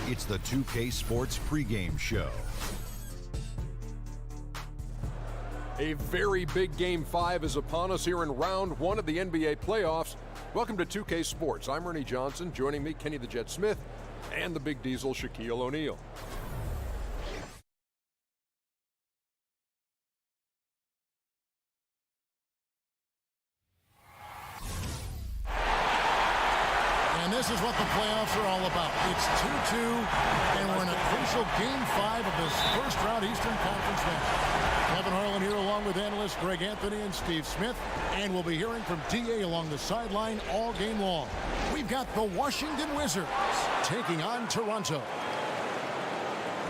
It's the 2K Sports pregame show. A very big Game 5 is upon us here in round one of the NBA playoffs. Welcome to 2K Sports. I'm Ernie Johnson. Joining me, Kenny the Jet Smith, and the Big Diesel, Shaquille O'Neal. And this is what the playoffs are all about. It's 2-2, and we're in a crucial Game 5 of this first-round Eastern Conference match. Kevin Harlan here along with analysts Greg Anthony and Steve Smith, and we'll be hearing from D.A. along the sideline all game long. We've got the Washington Wizards taking on Toronto.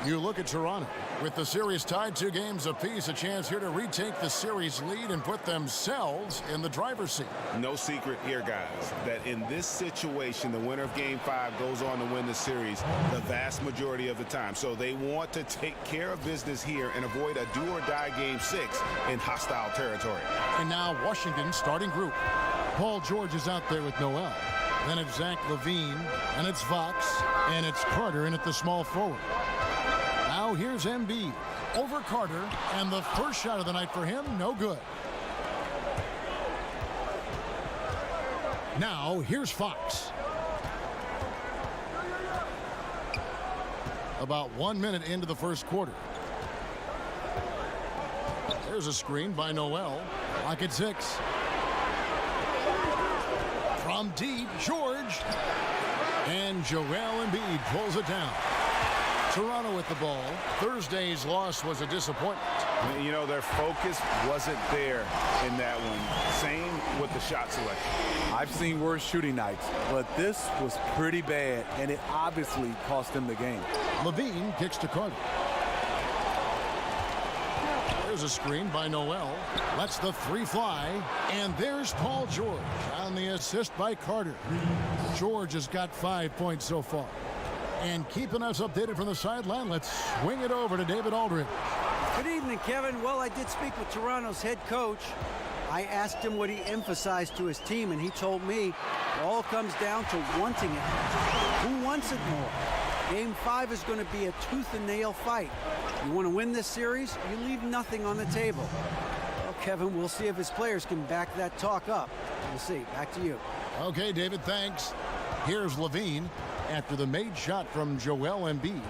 You look at Toronto. With the series tied 2 games apiece, a chance here to retake the series lead and put themselves in the driver's seat. No secret here, guys, that in this situation, the winner of Game 5 goes on to win the series the vast majority of the time. So they want to take care of business here and avoid a do-or-die Game 6 in hostile territory. And now Washington's starting group. Paul George is out there with Noel. Then it's Zach LaVine, and it's Fox, and it's Carter in at the small forward. Now here's Embiid over Carter, and the first shot of the night for him, no good. Now here's Fox. About 1 minute into the first quarter. There's a screen by Noel. Clock at 6. From deep, George. And Joel Embiid pulls it down. Toronto with the ball. Thursday's loss was a disappointment. You know, their focus wasn't there in that one. Same with the shot selection. I've seen worse shooting nights, but this was pretty bad, and it obviously cost them the game. LaVine kicks to Carter. There's a screen by Noel. Lets the 3 fly, and there's Paul George on the assist by Carter. George has got 5 points so far. And keeping us updated from the sideline, let's swing it over to David Aldridge. Good evening, Kevin. Well, I did speak with Toronto's head coach. I asked him what he emphasized to his team, and he told me it all comes down to wanting it. Who wants it more? Game 5 is going to be a tooth-and-nail fight. You want to win this series, you leave nothing on the table. Well, Kevin, we'll see if his players can back that talk up. We'll see. Back to you. Okay, David, thanks. Here's LaVine after the made shot from Joel Embiid.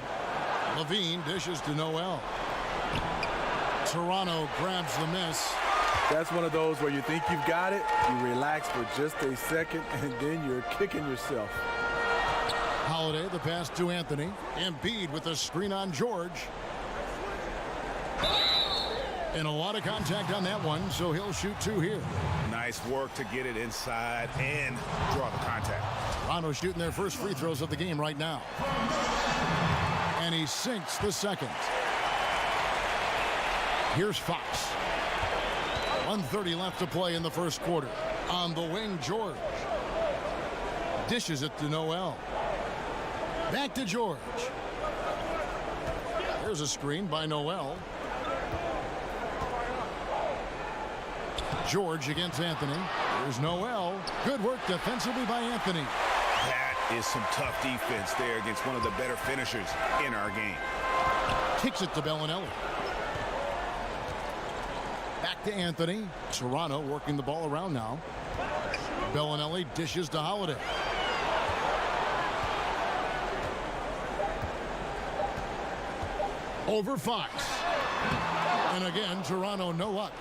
LaVine dishes to Noel. Toronto grabs the miss. That's one of those where you think you've got it, you relax for just a second, and then you're kicking yourself. Holiday, the pass to Anthony. Embiid with a screen on George. And a lot of contact on that one, so he'll shoot 2 here. Nice work to get it inside and draw the contact. Toronto shooting their first free throws of the game right now. And he sinks the second. Here's Fox. 1:30 left to play in the first quarter. On the wing, George. Dishes it to Noel. Back to George. There's a screen by Noel. George against Anthony. There's Noel. Good work defensively by Anthony. That is some tough defense there against one of the better finishers in our game. Kicks it to Bellinelli. Back to Anthony. Toronto working the ball around now. Bellinelli dishes to Holiday. Over Fox. And again, Toronto no luck.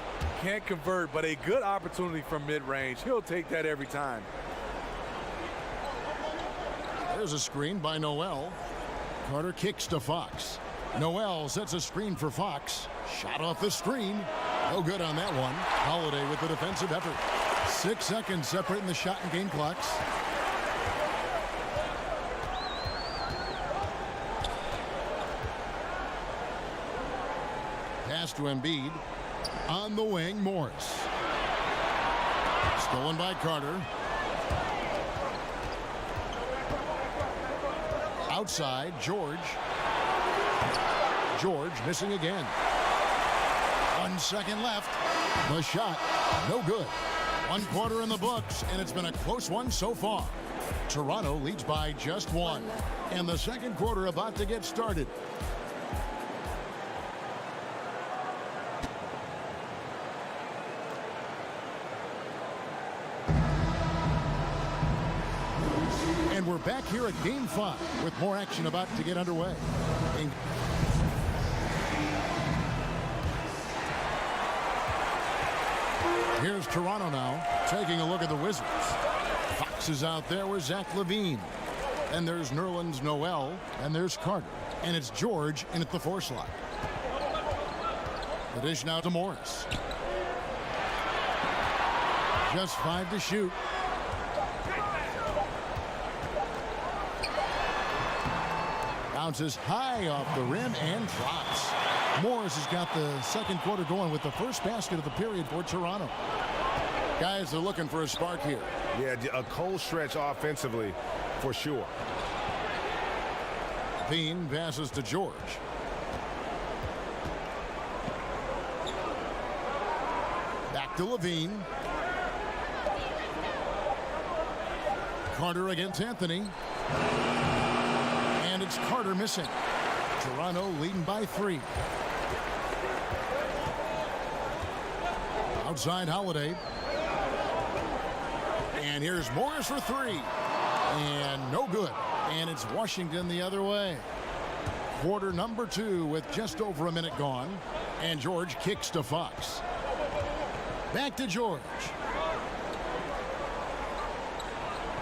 Can't convert, but a good opportunity from mid-range. He'll take that every time. There's a screen by Noel. Carter kicks to Fox. Noel sets a screen for Fox. Shot off the screen. No good on that one. Holiday with the defensive effort. 6 seconds separating the shot and game clocks. Pass to Embiid. On the wing, Morris. Stolen by Carter. Outside, George. George missing again. 1 second left. The shot, no good. One quarter in the books, and it's been a close one so far. Toronto leads by just one. And the second quarter about to get started. And we're back here at Game 5 with more action about to get underway. Here's Toronto now, taking a look at the Wizards. Fox is out there with Zach LaVine. And there's Nerlens Noel, and there's Carter. And it's George in at the 4 slot. The dish now to Morris. Just 5 to shoot. Bounces high off the rim and drops. Morris has got the second quarter going with the first basket of the period for Toronto. Guys are looking for a spark here. Yeah, a cold stretch offensively for sure. Bean passes to George. Back to LaVine. Carter against Anthony. And it's Carter missing. Toronto leading by 3. Outside Holiday. And here's Morris for 3. And no good. And it's Washington the other way. Quarter number 2 with just over a minute gone. And George kicks to Fox. Back to George.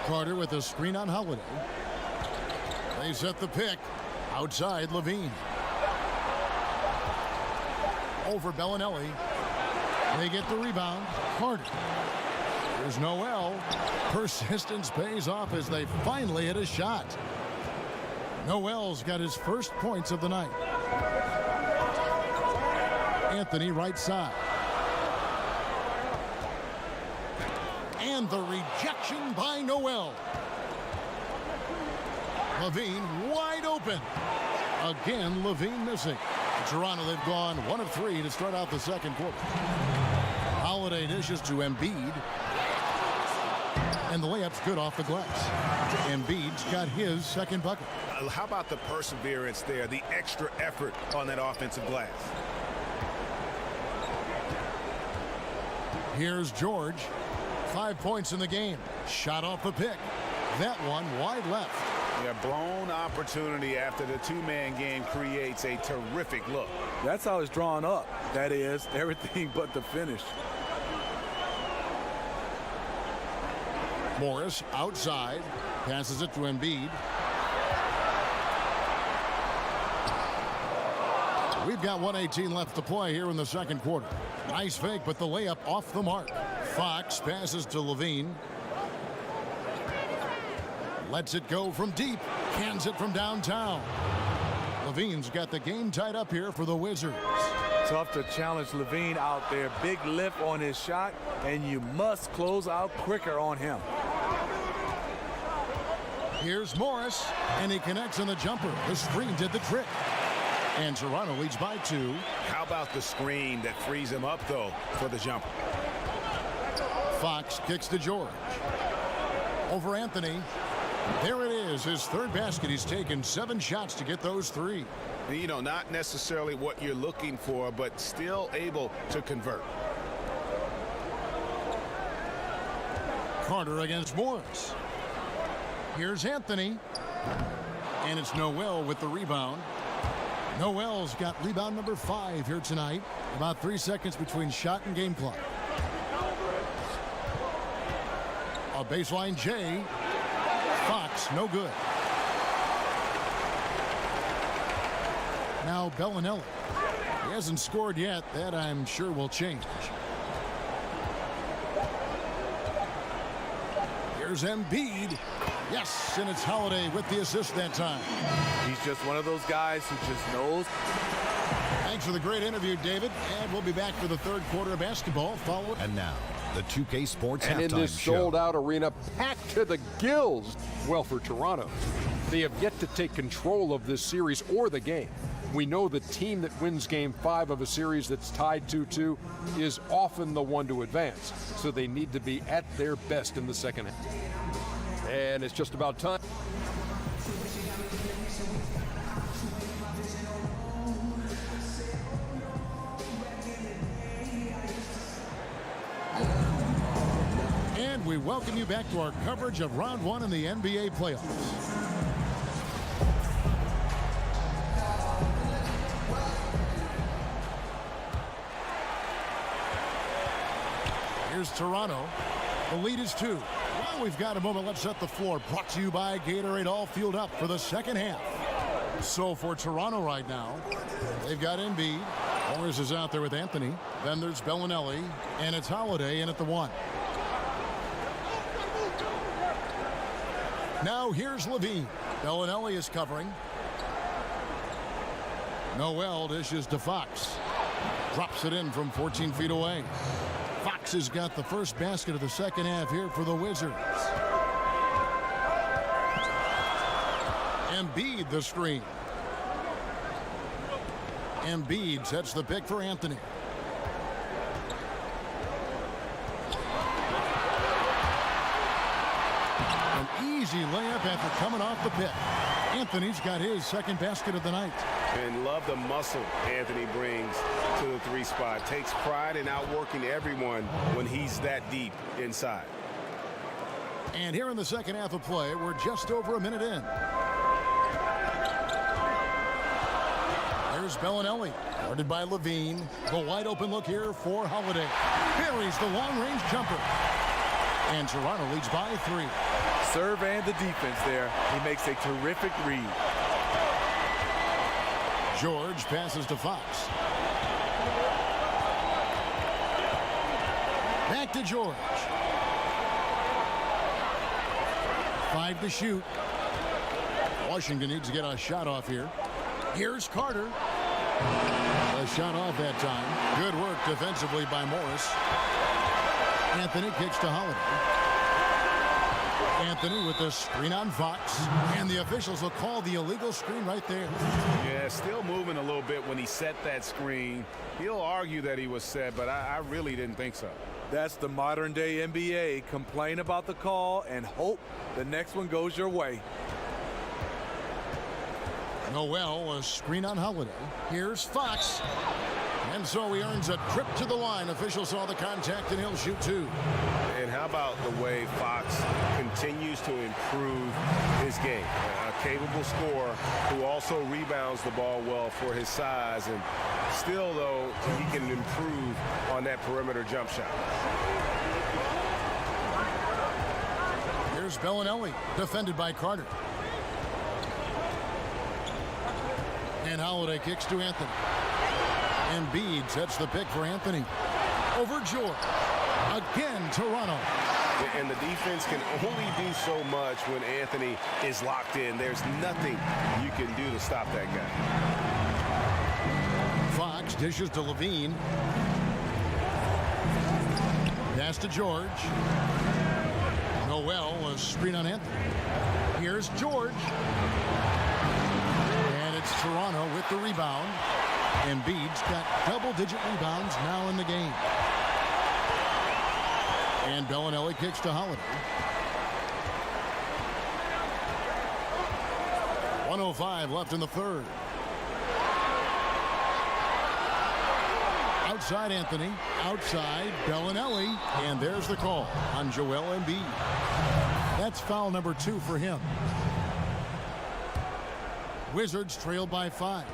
Carter with a screen on Holiday. They set the pick. Outside LaVine. Over Bellinelli. They get the rebound. Carter. There's Noel. Persistence pays off as they finally hit a shot. Noel's got his first points of the night. Anthony right side. And the rejection by Noel. LaVine wide open. Again, LaVine missing. Toronto, they've gone 1 of 3 to start out the second quarter. Holiday dishes to Embiid. And the layup's good off the glass. Embiid's got his second bucket. How about the perseverance there, the extra effort on that offensive glass? Here's George. 5 points in the game. Shot off the pick. That one wide left. Yeah, blown opportunity after the 2-man game creates a terrific look. That's how it's drawn up. That is, everything but the finish. Morris outside. Passes it to Embiid. We've got 1:18 left to play here in the second quarter. Nice fake, but the layup off the mark. Fox passes to LaVine. Lets it go from deep. Cans it from downtown. LaVine's got the game tied up here for the Wizards. Tough to challenge LaVine out there. Big lift on his shot, and you must close out quicker on him. Here's Morris, and he connects on the jumper. The screen did the trick. And Toronto leads by 2. How about the screen that frees him up, though, for the jumper? Fox kicks to George. Over Anthony. There it is, his third basket. He's taken 7 shots to get those 3. You know, not necessarily what you're looking for, but still able to convert. Carter against Morris. Here's Anthony. And it's Noel with the rebound. Noel's got rebound number 5 here tonight. About 3 seconds between shot and game clock. A baseline J. Fox, no good. Now Bellinelli. He hasn't scored yet. That I'm sure will change. Here's Embiid. Yes, and it's Holiday with the assist that time. He's just one of those guys who just knows. Thanks for the great interview, David. And we'll be back for the third quarter of basketball. Follow it. And now, the 2K Sports And in halftime this show. sold-out arena, packed to the gills. Well, for Toronto, they have yet to take control of this series or the game. We know the team that wins Game 5 of a series that's tied 2-2 is often the one to advance, so they need to be at their best in the second half. And it's just about time. And we welcome you back to our coverage of Round 1 in the NBA playoffs. Here's Toronto. The lead is 2. Well, we've got a moment. Let's set the floor. Brought to you by Gatorade, all fueled up for the second half. So for Toronto right now, they've got Embiid. Morris is out there with Anthony. Then there's Bellinelli, and it's Holiday in at the 1. Now here's Levine. Bellinelli is covering. Noel dishes to Fox. Drops it in from 14 feet away. Fox has got the first basket of the second half here for the Wizards. Embiid the screen. Embiid sets the pick for Anthony. An easy layup after coming off the pick. Anthony's got his second basket of the night. And love the muscle Anthony brings to the 3 spot. Takes pride in outworking everyone when he's that deep inside. And here in the second half of play, we're just over a minute in. There's Bellinelli, guarded by Levine. The wide open look here for Holiday. Buries the long-range jumper. And Toronto leads by 3. Serve and the defense there. He makes a terrific read. George passes to Fox. Back to George. 5 to shoot. Washington needs to get a shot off here. Here's Carter. A shot off that time. Good work defensively by Morris. Anthony kicks to Holiday. Anthony with the screen on Fox. And the officials will call the illegal screen right there. Yeah, still moving a little bit when he set that screen. He'll argue that he was set, but I really didn't think so. That's the modern day NBA. Complain about the call and hope the next one goes your way. Noel, a screen on Holiday. Here's Fox. And so he earns a trip to the line. Official saw the contact, and he'll shoot 2. And how about the way Fox continues to improve his game? A capable scorer who also rebounds the ball well for his size. And still, though, he can improve on that perimeter jump shot. Here's Bellinelli, defended by Carter. And Holiday kicks to Anthony. Embiid sets the pick for Anthony. Over George. Again, Toronto. And the defense can only do so much when Anthony is locked in. There's nothing you can do to stop that guy. Fox dishes to Levine. Pass to George. Noel, a screen on Anthony. Here's George. And it's Toronto with the rebound. Embiid's got double-digit rebounds now in the game. And Bellinelli kicks to Holiday. 1:05 left in the third. Outside Anthony. Outside Bellinelli. And there's the call on Joel Embiid. That's foul number 2 for him. Wizards trail by 5.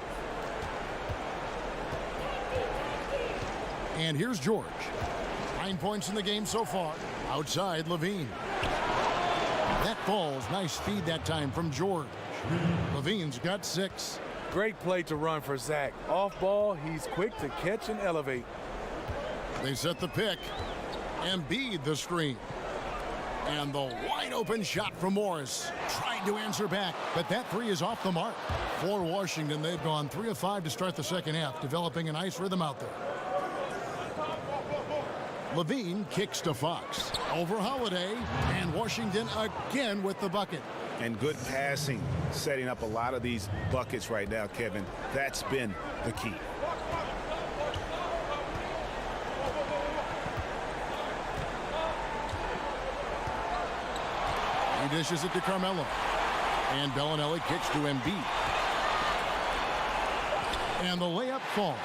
And here's George. 9 points in the game so far. Outside Levine. That falls. Nice feed that time from George. Levine's got 6. Great play to run for Zach. Off ball, he's quick to catch and elevate. They set the pick. Embiid the screen. And the wide open shot from Morris. Tried to answer back, but that 3 is off the mark. For Washington, they've gone 3 of 5 to start the second half, developing a nice rhythm out there. Levine kicks to Fox. Over Holiday, and Washington again with the bucket. And good passing, setting up a lot of these buckets right now, Kevin. That's been the key. He dishes it to Carmelo. And Bellinelli kicks to Embiid. And the layup falls.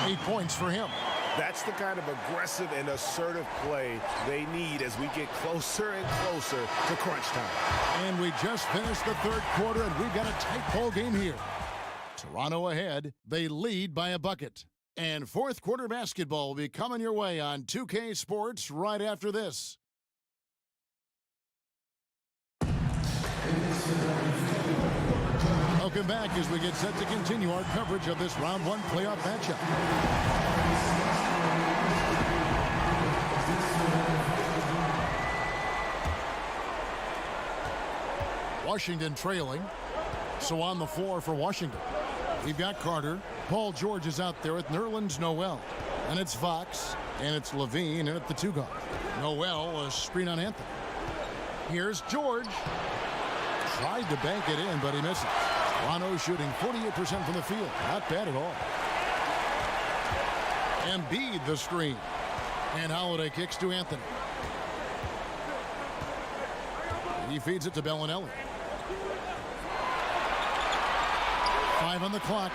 8 points for him. That's the kind of aggressive and assertive play they need as we get closer and closer to crunch time. And we just finished the third quarter, and we've got a tight ball game here. Toronto ahead. They lead by a bucket. And fourth quarter basketball will be coming your way on 2K Sports right after this. Welcome back as we get set to continue our coverage of this round one playoff matchup. Washington trailing. So on the floor for Washington, we've got Carter. Paul George is out there with Nerlens Noel. And it's Fox. And it's Levine and at the 2 guard. Noel, a screen on Anthony. Here's George. Tried to bank it in, but he misses. Toronto shooting 48% from the field. Not bad at all. Embiid the screen. And Holiday kicks to Anthony. He feeds it to Bellinelli. 5 on the clock.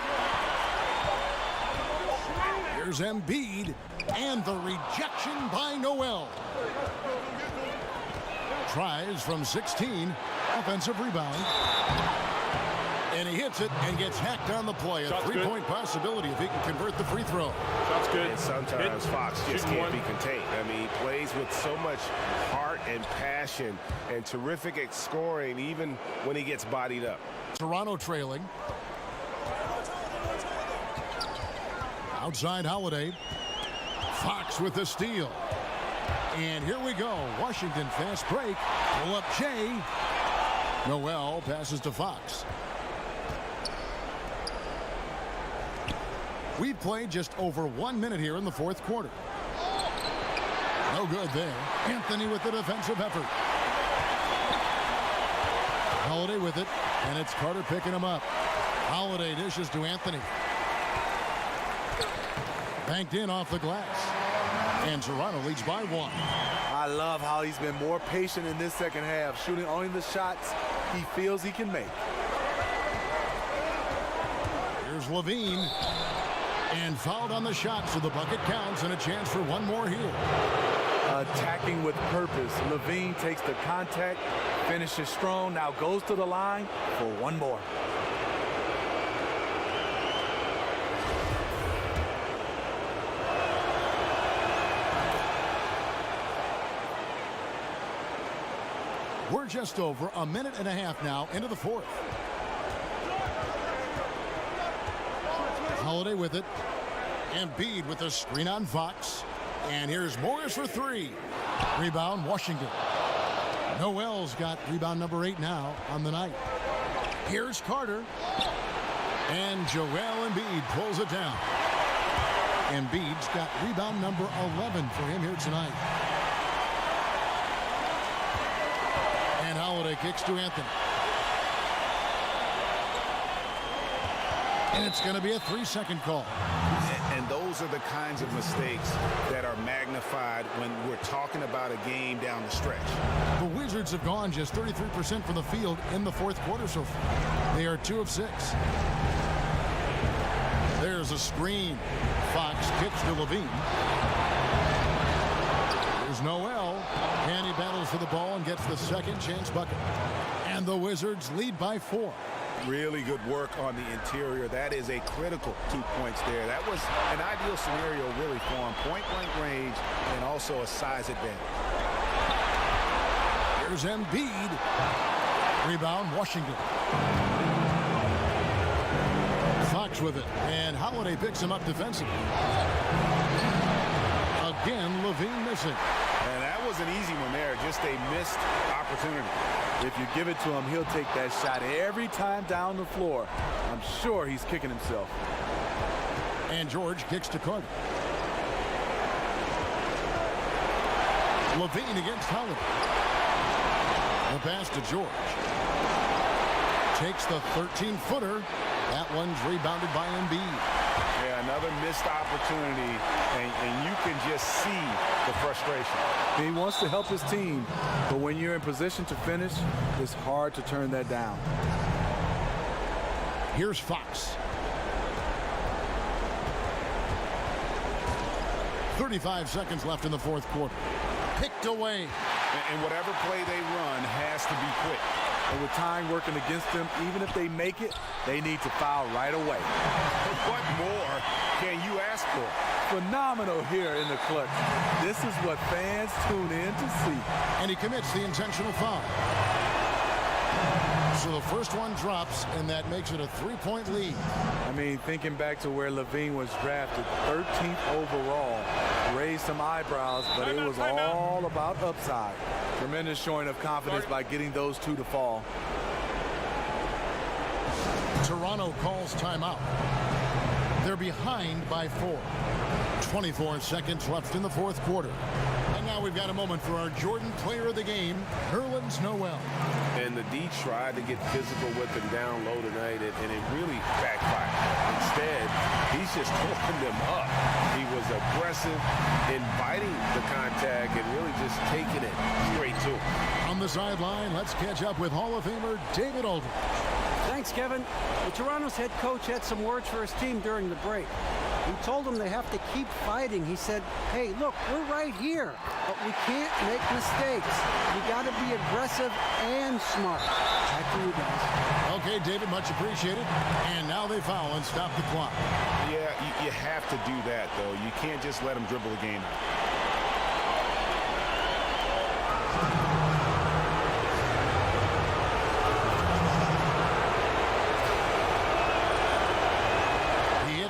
Here's Embiid. And the rejection by Noel. Tries from 16. Offensive rebound. And he hits it and gets hacked on the play. A three-point possibility if he can convert the free throw. Shot's good. And sometimes Fox just can't be contained. I mean, he plays with so much heart and passion and terrific at scoring even when he gets bodied up. Toronto trailing. Outside Holiday. Fox with the steal. And here we go. Washington fast break. Pull up Jay. Noel passes to Fox. We've played just over 1 minute here in the fourth quarter. No good there. Anthony with the defensive effort. Holiday with it, and it's Carter picking him up. Holiday dishes to Anthony. Banked in off the glass. And Toronto leads by 1. I love how he's been more patient in this second half, shooting only the shots he feels he can make. Here's Levine. And fouled on the shot, so the bucket counts and a chance for one more here. Attacking with purpose. Levine takes the contact, finishes strong, now goes to the line for one more. We're just over a minute and a half now into the fourth. Holiday with it. Embiid with the screen on Fox. And here's Morris for 3. Rebound, Washington. Noel's got rebound number 8 now on the night. Here's Carter. And Joel Embiid pulls it down. Embiid's got rebound number 11 for him here tonight. And Holiday kicks to Anthony. And it's going to be a 3-second call. And those are the kinds of mistakes that are magnified when we're talking about a game down the stretch. The Wizards have gone just 33% from the field in the fourth quarter so far. They are 2 of 6. There's a screen. Fox kicks to Levine. There's Noel. And he battles for the ball and gets the second chance bucket. And the Wizards lead by 4. Really good work on the interior. That is a critical 2 points there. That was an ideal scenario really for him. Point-blank range and also a size advantage. Here's Embiid. Rebound, Washington. Fox with it. And Holiday picks him up defensively. Again, Levine missing. And that was an easy one there. Just a missed opportunity. If you give it to him, he'll take that shot every time down the floor. I'm sure he's kicking himself. And George kicks to Carter. Levine against Holiday. The pass to George. takes the 13-footer. That one's rebounded by Embiid. Yeah, another missed opportunity, and you can just see the frustration. He wants to help his team, but when you're in position to finish, it's hard to turn that down. Here's Fox. 35 seconds left in the fourth quarter. Picked away. And whatever play they run has to be quick. And with time working against them, even if they make it, they need to foul right away. What more can you ask for? Phenomenal here in the clutch. This is what fans tune in to see. And he commits the intentional foul. So the first one drops, and that makes it a 3-point lead. I mean, thinking back to where Levine was drafted, 13th overall, raised some eyebrows, but it was all about upside. Tremendous showing of confidence by getting those two to fall. Toronto calls timeout. They're behind by 4. 24 seconds left in the fourth quarter. And now we've got a moment for our Jordan Player of the Game, Nerlens Noel. And the D tried to get physical with him down low tonight, and it really backfired. Instead, he's just pulling them up. He was aggressive, inviting the contact, and really just taking it straight to him. On the sideline, let's catch up with Hall of Famer David Aldridge. Thanks, Kevin. Well, Toronto's head coach had some words for his team during the break. He told them they have to keep fighting. He said, hey, look, we're right here, but we can't make mistakes. You got to be aggressive and smart. Back to you guys. Okay, David, much appreciated. And now they foul and stop the clock. Yeah, you have to do that, though. You can't just let them dribble the game out.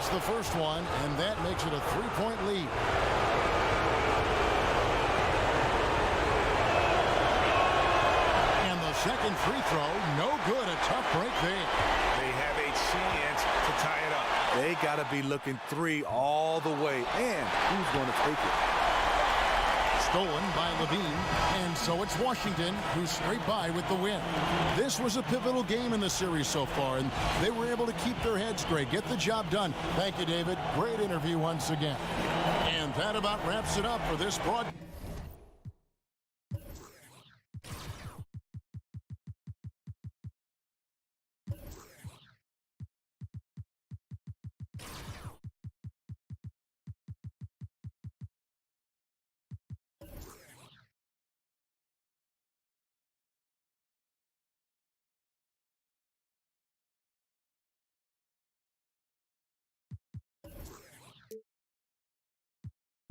The first one, and that makes it a 3-point lead. And the second free throw, no good. A tough break there. They have a chance to tie it up. They got to be looking 3 all the way. And who's going to take it? Stolen by Levine, and so it's Washington who scraped by with the win. This was a pivotal game in the series so far, and they were able to keep their heads straight, get the job done. Thank you, David. Great interview once again. And that about wraps it up for this broadcast.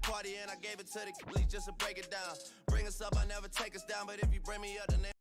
Party and I gave it to the police just to break it down. Bring us up, I never take us down, but if you bring me up, then they